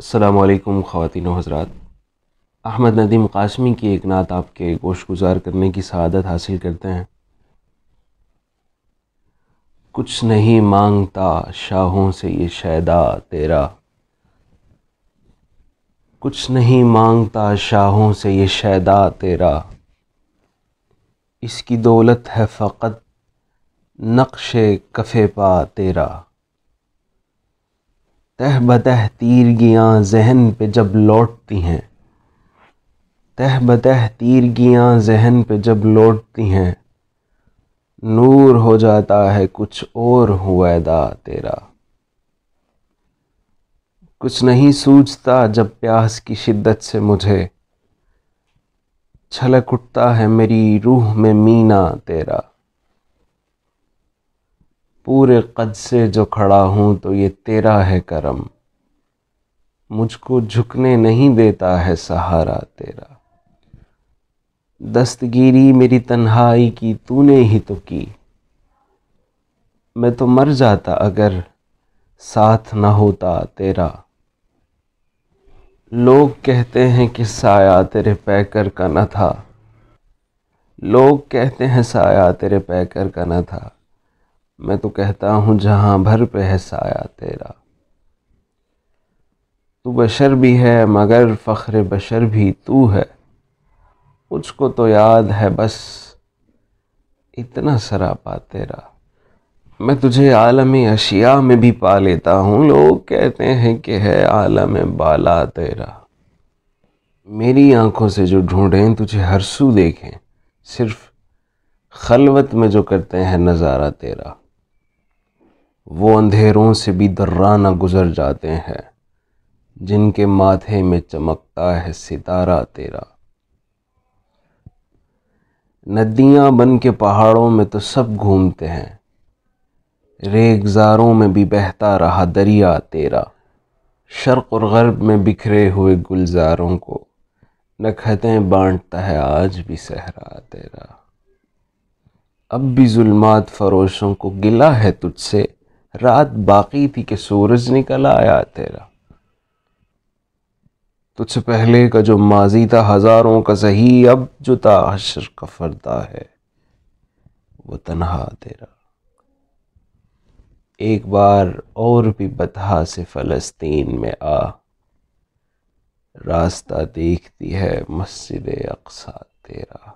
السلام علیکم خواتین و حضرات۔ احمد ندیم قاسمی کی ایک نعت آپ کے گوش گزار کرنے کی سعادت حاصل کرتے ہیں۔ کچھ نہیں مانگتا شاہوں سے یہ شیدا تیرا، کچھ نہیں مانگتا شاہوں سے یہ شیدا تیرا، اس کی دولت ہے فقط نقش کف پا تیرا۔ تہ بتہ تیرگیاں ذہن پہ جب لوٹتی ہیں، تہ بتہ تیرگیاں ذہن پہ جب لوٹتی ہیں، نور ہو جاتا ہے کچھ اور ہویدا تیرا۔ کچھ نہیں سوجھتا جب پیاس کی شدت سے مجھے، چھلک اٹھتا ہے میری روح میں مینا تیرا۔ پورے قد سے جو کھڑا ہوں تو یہ تیرا ہے کرم، مجھ کو جھکنے نہیں دیتا ہے سہارا تیرا۔ دستگیری میری تنہائی کی تو نے ہی تو کی، میں تو مر جاتا اگر ساتھ نہ ہوتا تیرا۔ لوگ کہتے ہیں کہ سایہ تیرے پیکر کا نہ تھا، لوگ کہتے ہیں سایہ تیرے پیکر کا نہ تھا، میں تو کہتا ہوں جہاں بھر پہ ہے سایہ تیرا۔ تو بشر بھی ہے مگر فخر بشر بھی تو ہے، مجھ کو تو یاد ہے بس اتنا سراپا تیرا۔ میں تجھے عالم اشیاء میں بھی پا لیتا ہوں، لوگ کہتے ہیں کہ ہے عالم بالا تیرا۔ میری آنکھوں سے جو ڈھونڈیں تجھے ہر سو دیکھیں، صرف خلوت میں جو کرتے ہیں نظارہ تیرا۔ وہ اندھیروں سے بھی درانہ گزر جاتے ہیں جن کے ماتھے میں چمکتا ہے ستارہ تیرا۔ ندیاں بن کے پہاڑوں میں تو سب گھومتے ہیں، ریگزاروں میں بھی بہتا رہا دریا تیرا۔ شرق اور غرب میں بکھرے ہوئے گلزاروں کو نکھتیں بانٹتا ہے آج بھی صحرا تیرا۔ اب بھی ظلمات فروشوں کو گلہ ہے تجھ سے، رات باقی تھی کہ سورج نکل آیا تیرا۔ تجھ سے پہلے کا جو ماضی تھا ہزاروں کا سہی، اب جو تا حشر کا فردا ہے وہ تنہا تیرا۔ ایک بار اور بھی بطحا سے فلسطین میں آ، راستہ دیکھتی ہے مسجد اقصی تیرا۔